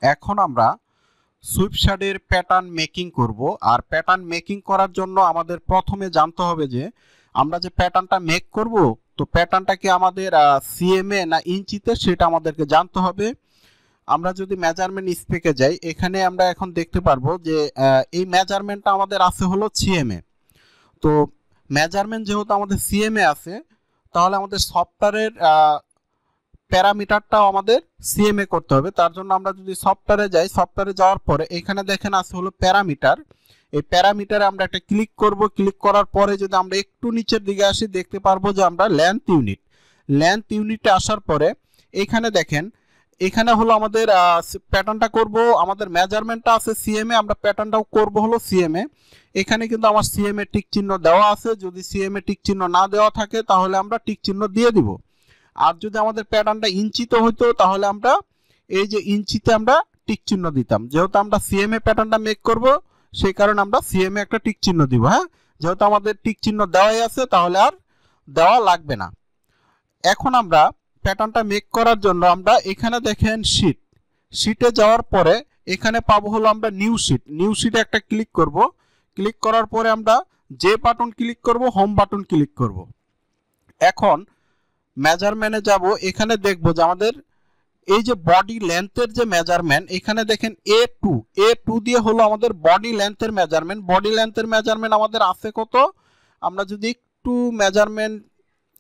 এখন আমরা সুইপ শার্টের প্যাটার্ন মেকিং করব। আর প্যাটার্ন মেকিং করার জন্য আমাদের প্রথমে জানতে হবে যে আমরা যে প্যাটার্নটা মেক করব, তো প্যাটার্নটা কি আমাদের সিএমএ না ইঞ্চিতে, সেটা আমাদেরকে জানতে হবে। আমরা যদি মেজারমেন্ট স্পেকে যাই, এখানে আমরা এখন দেখতে পারবো যে এই মেজারমেন্টটা আমাদের আছে হলো সিএমএ। তো মেজারমেন্ট যেহেতু আমাদের সিএমএ আছে, তাহলে আমাদের সফটওয়্যারের প্যারামিটারটাও আমাদের সিএমএ করতে হবে। তার জন্য আমরা যদি সফটওয়্যারে যাই, সফটওয়্যারে যাওয়ার পরে এখানে দেখেন আছে হলো প্যারামিটার। এই প্যারামিটারে আমরা একটা ক্লিক করব। ক্লিক করার পরে যদি আমরা একটু নিচের দিকে আসি, দেখতে পারবো যে আমরা লেন্থ ইউনিটে আসার পরে এখানে দেখেন, এখানে হলো আমাদের প্যাটার্নটা করব, আমাদের মেজারমেন্টটা আছে সিএমএ, আমরা প্যাটার্নটাও করব হলো সিএমএ। এখানে কিন্তু আমার সিএমএ টিক চিহ্ন দেওয়া আছে। যদি সিএমএ টিক চিহ্ন না দেওয়া থাকে তাহলে আমরা টিক চিহ্ন দিয়ে দিব। আর যদি আমাদের প্যাটার্নটা ইঞ্চিতে হইতো তাহলে আমরা এই যে ইঞ্চিতে আমরা টিক চিহ্ন দিতাম। যেহেতু আমরা সিএমএ প্যাটার্নটা মেক করব, সেই কারণে আমরা সিএমএ একটা টিক চিহ্ন দিব। হ্যাঁ, যেহেতু আমাদের টিক চিহ্ন দেওয়াই আছে তাহলে আর দেওয়া লাগবে না। এখন আমরা প্যাটার্নটা মেক করার জন্য আমরা এখানে দেখেন শিটে যাওয়ার পরে এখানে পাবো হলো আমরা নিউ শিটে একটা ক্লিক করব। ক্লিক করার পরে আমরা যে বাটন ক্লিক করব, হোম বাটন ক্লিক করব। এখন মেজারমেন্টে যাব, এখানে দেখব যে আমাদের এই যে বডি লেন্থের যে মেজারমেন্ট, এখানে দেখেন A2 দিয়ে হলো আমাদের বডি লেন্থের মেজারমেন্ট। বডি লেন্থের মেজারমেন্ট আমাদের আছে কত, আমরা যদি একটু মেজারমেন্ট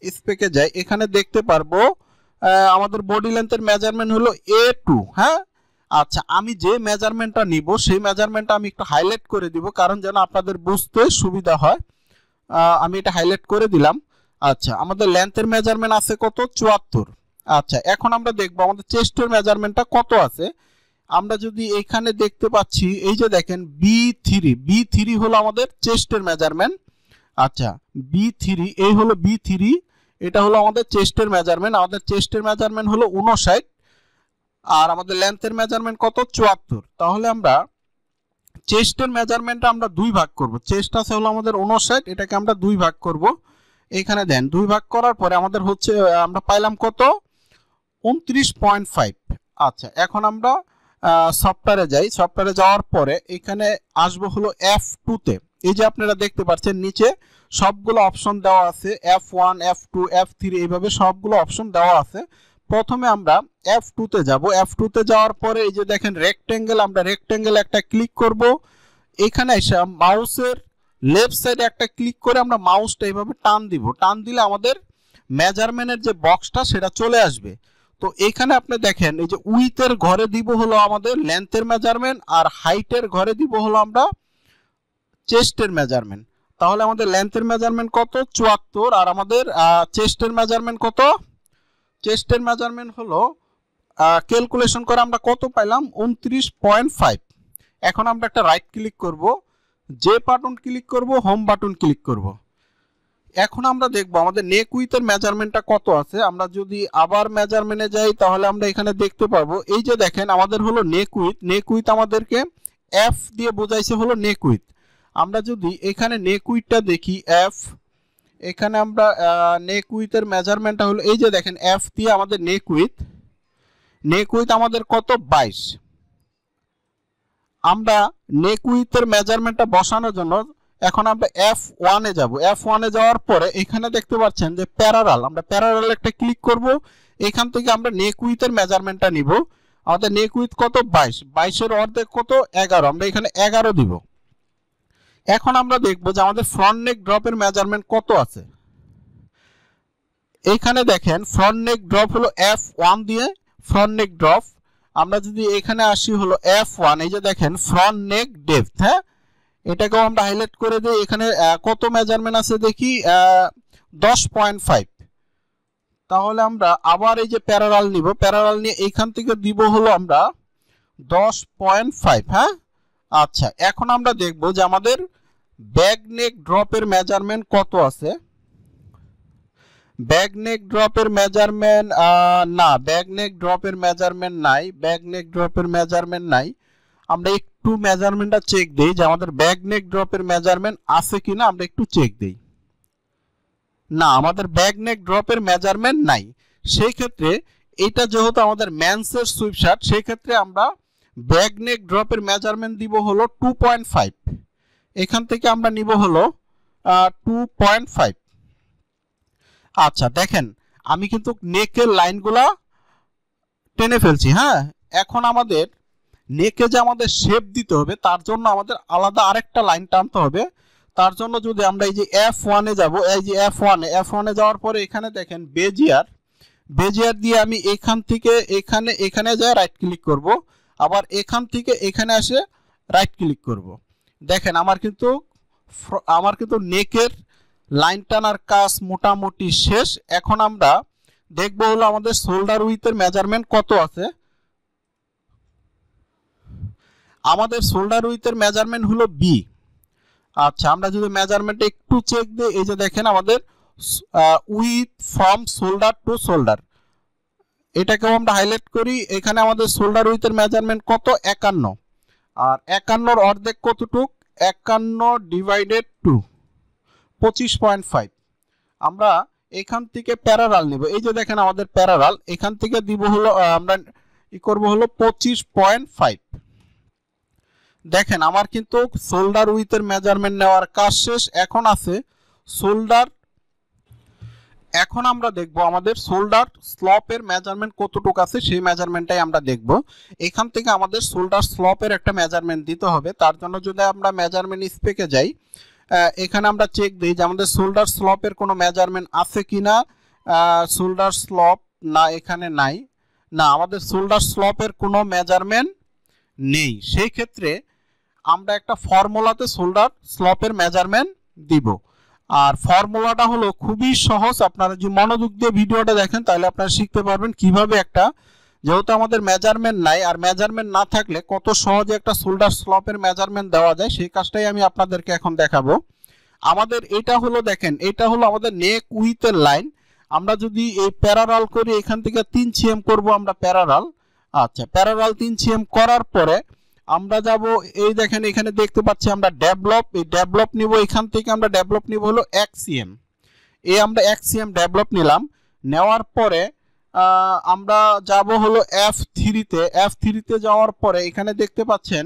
স্পেকে যাই, এখানে দেখতে পারবো আমাদের বডি লেন্থের মেজারমেন্ট হলো A2। হ্যাঁ, আচ্ছা, আমি যে মেজারমেন্টটা নিব সেই মেজারমেন্টটা আমি একটু হাইলাইট করে দিব, কারণ যেন আপনাদের বুঝতে সুবিধা হয়। আমি এটা হাইলাইট করে দিলাম। আচ্ছা, আমাদের লেন্থের মেজারমেন্ট আছে কত, 74। আচ্ছা, এখন আমরা দেখব আমাদের চেস্টের মেজারমেন্টটা কত আছে। আমরা যদি এখানে দেখতে পাচ্ছি, এই যে দেখেন B3 হলো আমাদের চেস্টের মেজারমেন্ট। আচ্ছা, B3, এই হলো B3, এটা হলো আমাদের চেস্টের মেজারমেন্ট। আমাদের চেস্টের মেজারমেন্ট হলো 59 আর আমাদের লেন্থের মেজারমেন্ট কত, 74। তাহলে আমরা চেস্টের মেজারমেন্টটা আমরা দুই ভাগ করব। চেস্ট আছে হলো আমাদের 59, এটাকে আমরা দুই ভাগ করব। এখানে দেন দুই ভাগ করার পরে আমাদের হচ্ছে আমরা পাইলাম কত, 29.5। আচ্ছা, এখন আমরা সফটওয়্যারে যাই। সফটওয়্যারে যাওয়ার পরে এখানে আসবো হলো F2 তে। এই যে আপনারা দেখতে পাচ্ছেন নিচে সবগুলো অপশন দেওয়া আছে, F1 F2 F3 এইভাবে সবগুলো অপশন দেওয়া আছে। প্রথমে আমরা F2 তে যাব। F2 তে যাওয়ার পরে এই যে দেখেন রেক্টেঙ্গেল, আমরা রেক্টেঙ্গেল একটা ক্লিক করব। এখানে এসে মাউসের লেফট সাইডে একটা ক্লিক করে আমরা মাউসটা এইভাবে টান দিব। টান দিলে আমাদের মেজারমেন্টের যে বক্সটা সেটা চলে আসবে। তো এখানে আপনি দেখেন এই যে উইথের ঘরে দিব হলো আমাদের লেন্থের মেজারমেন্ট, আর হাইটের ঘরে দিব হলো আমরা চেস্টের মেজারমেন্ট। তাহলে আমাদের লেন্থের মেজারমেন্ট কত, 74, আর আমাদের চেস্টের মেজারমেন্ট কত, চেস্টের মেজারমেন্ট হলো ক্যালকুলেশন করে আমরা কত পাইলাম, 29.5। এখন আমরা একটা রাইট ক্লিক করব, যে বাটন ক্লিক করব, হোম বাটন ক্লিক করব। এখন আমরা দেখব আমাদের নেক উইথের মেজারমেন্টটা কত আছে। আমরা যদি আবার মেজারমেন্টে যাই তাহলে আমরা এখানে দেখতে পাবো, এই যে দেখেন আমাদের হলো নেক উইথ আমাদেরকে F দিয়ে বোঝাইছে হলো নেক উইথ। আমরা যদি এখানে নেক উইথটা দেখি F, এখানে আমরা নেক উইথের মেজারমেন্টটা হলো এই যে দেখেন F দিয়ে আমাদের নেক উইথ আমাদের কত, 22। আমরা নেক উইথের মেজারমেন্টটা বসানোর জন্য এখন আমরা F1 এ যাব। F1 এ যাওয়ার পরে এখানে দেখতে পাচ্ছেন যে প্যারালাল, আমরা প্যারালাল একটা ক্লিক করব। এখান থেকে আমরা নেক উইথের মেজারমেন্টটা নিব। আমাদের নেক উইথ কত, 22 এর অর্ধেক কত, 11, আমরা এখানে 11 দিব। এখন আমরা দেখব যে আমাদের ফ্রন্ট নেক ড্রপের মেজারমেন্ট কত আছে। এখানে দেখেন ফ্রন্ট নেক ড্রপ হলো F1 দিয়ে ফ্রন্ট নেক ড্রপ। আমরা যদি এখানে আসি হলো F1, এই যে দেখেন ফ্রন্ট নেক ডেপথ। হ্যাঁ, এটাকেও আমরা হাইলাইট করে দিই। এখানে কত মেজারমেন্ট আছে দেখি, 10.5। তাহলে আমরা আবার এই যে প্যারালাল নিব, প্যারালাল নিয়ে এখান থেকে দিব হলো আমরা 10.5। হ্যাঁ, আচ্ছা, এখন আমরা দেখব যে আমাদের ব্যাক নেক ড্রপের মেজারমেন্ট কত আছে। ব্যাক নেক ড্রপের মেজারমেন্ট না, ব্যাক নেক ড্রপের মেজারমেন্ট নাই, ব্যাক নেক ড্রপের মেজারমেন্ট নাই। আমরা একটু মেজারমেন্টটা চেক দেই যে আমাদের ব্যাক নেক ড্রপের মেজারমেন্ট আছে কিনা, আমরা একটু চেক দেই। না, আমাদের ব্যাক নেক ড্রপের মেজারমেন্ট নাই। সেই ক্ষেত্রে এটা যেহেতু আমাদের মেন্সের সুইপ শার্ট, সেই ক্ষেত্রে আমরা ব্যাক নেক ড্রপের মেজারমেন্ট দিব হলো 2.5, এখান থেকে আমরা নিব হলো 2.5। আচ্ছা দেখেন আমি কিন্তু নেকের লাইনগুলা টেনে ফেলছি। হ্যাঁ, এখন আমাদের নেকে যে আমাদের শেপ দিতে হবে তার জন্য আমাদের আলাদা আরেকটা লাইন টানতে হবে। তার জন্য যদি আমরা এই যে F1 এ যাব, এই যে F1 এ যাওয়ার পরে এখানে দেখেন বেজিয়ার দিয়ে আমি এখান থেকে এখানে যায় রাইট ক্লিক করব, আবার এখান থেকে এখানে এসে রাইট ক্লিক করব। দেখেন আমার কিন্তু নেকের লাইন টানার কাজ মোটামুটি শেষ। এখন আমরা দেখব হলো আমাদের শোল্ডার উইথের মেজারমেন্ট কত আছে। আমাদের শোল্ডার উইথের মেজারমেন্ট হলো বি। আচ্ছা আমরা যদি মেজারমেন্ট একটু চেক দিই, এই যে দেখেন আমাদের with from shoulder two shoulder, এটাকেও আমরা হাইলাইট করি। এখানে আমাদের শোল্ডার উইথের মেজারমেন্ট কত, 51, আর 51 অর্ধেক কতটুক, 51 ডিভাইডেড 2, 25.5। আমরা এখান থেকে প্যারালাল নিব, এই যে দেখেন আমাদের প্যারালাল, এখান থেকে দিব হলো আমরা করব হলো 25.5। দেখেন আমার কিন্তু শোল্ডার উইথের মেজারমেন্ট নেওয়ার কাজ শেষ। এখন আছে শোল্ডার, এখন আমরা দেখব আমাদের শোল্ডার স্লপের মেজারমেন্ট কতটুকু আছে, সেই মেজারমেন্টটাই আমরা দেখব। এখান থেকে আমাদের শোল্ডার স্লপের একটা মেজারমেন্ট দিতে হবে। তার জন্য যদি আমরা মেজারমেন্ট স্পেকে যাই, এখানে আমরা চেক দিই যে আমাদের শোল্ডার স্লপের কোনো মেজারমেন্ট আছে কিনা। শোল্ডার স্লপ না, এখানে নাই, না আমাদের শোল্ডার স্লপের কোনো মেজারমেন্ট নেই। সেই ক্ষেত্রে আমরা একটা ফর্মুলাতে শোল্ডার স্লপের মেজারমেন্ট দিব। আর ফর্মুলাটা হলো খুবই সহজ, আপনারা যদি মনোযোগ দিয়ে ভিডিওটা দেখেন তাহলে আপনারা শিখতে পারবেন কিভাবে একটা, যেহেতু আমাদের মেজারমেন্ট নাই আর মেজারমেন্ট না থাকলে কত সহজে একটা শোল্ডার স্লপের মেজারমেন্ট দেওয়া যায়, সেই কাজটাই আমি আপনাদেরকে এখন দেখাবো। আমাদের এটা হলো দেখেন, এটা হলো আমাদের নেক উইথের লাইন। আমরা যদি এই প্যারালাল করি, এখান থেকে 3 সিএম করব আমরা প্যারালাল। আচ্ছা প্যারালাল 3 সিএম করার পরে আমরা যাব, এই দেখেন এখানে দেখতে পাচ্ছি আমরা ডেভেলপ, এই ডেভেলপ নিব, এখান থেকে আমরা ডেভেলপ নিব হলো 1 সিএম। এই আমরা 1 সিএম ডেভেলপ নিলাম, নেওয়ার পরে আমরা যাব হলো F3 তে যাওয়ার পরে এখানে দেখতে পাচ্ছেন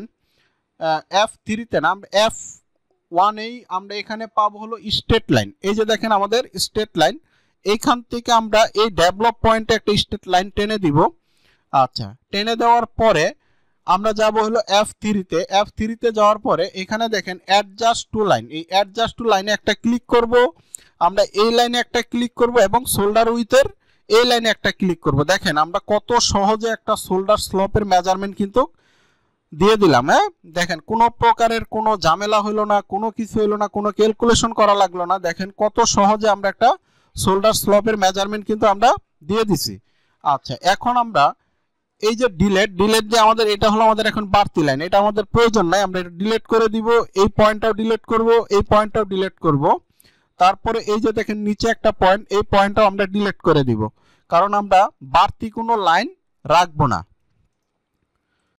F3 না, আমরা F1 এই আমরা এখানে পাবো হলো স্ট্রেট লাইন। এই যে দেখেন আমাদের স্ট্রেট লাইন, এইখান থেকে আমরা এই ডেভেলপ পয়েন্টে একটা স্ট্রেট লাইন টেনে দিব। আচ্ছা টেনে দেওয়ার পরে আমরা যাব হলো F3 তে যাওয়ার পরে এখানে দেখেন অ্যাডজাস্ট টু লাইন, এই অ্যাডজাস্ট টু লাইনে একটা ক্লিক করব, আমরা এই লাইনে একটা ক্লিক করব এবং শোল্ডার উইথের এই লাইনে একটা ক্লিক করব। দেখেন আমরা কত সহজে একটা শোল্ডার স্লপের মেজারমেন্ট কিন্তু দিয়ে দিলাম। হ্যাঁ দেখেন কোনো প্রকারের কোনো ঝামেলা হলো না, কোনো কিছু হলো না, কোনো ক্যালকুলেশন করা লাগলো না। দেখেন কত সহজে আমরা একটা শোল্ডার স্লপের মেজারমেন্ট কিন্তু আমরা দিয়ে দিছি। আচ্ছা এখন আমরা এই যে ডিলেট যে আমাদের এটা হলো আমাদের এখন বাড়তি লাইন, এটা আমাদের প্রয়োজন নাই, আমরা এটা ডিলিট করে দিব। এই পয়েন্টটাও ডিলিট করব, এই পয়েন্টটাও ডিলিট করব। তারপরে এই যে দেখেন নিচে একটা পয়েন্ট, এই পয়েন্টটাও আমরা ডিলিট করে দিব, কারণ আমরা বাড়তি কোনো লাইন রাখবো না।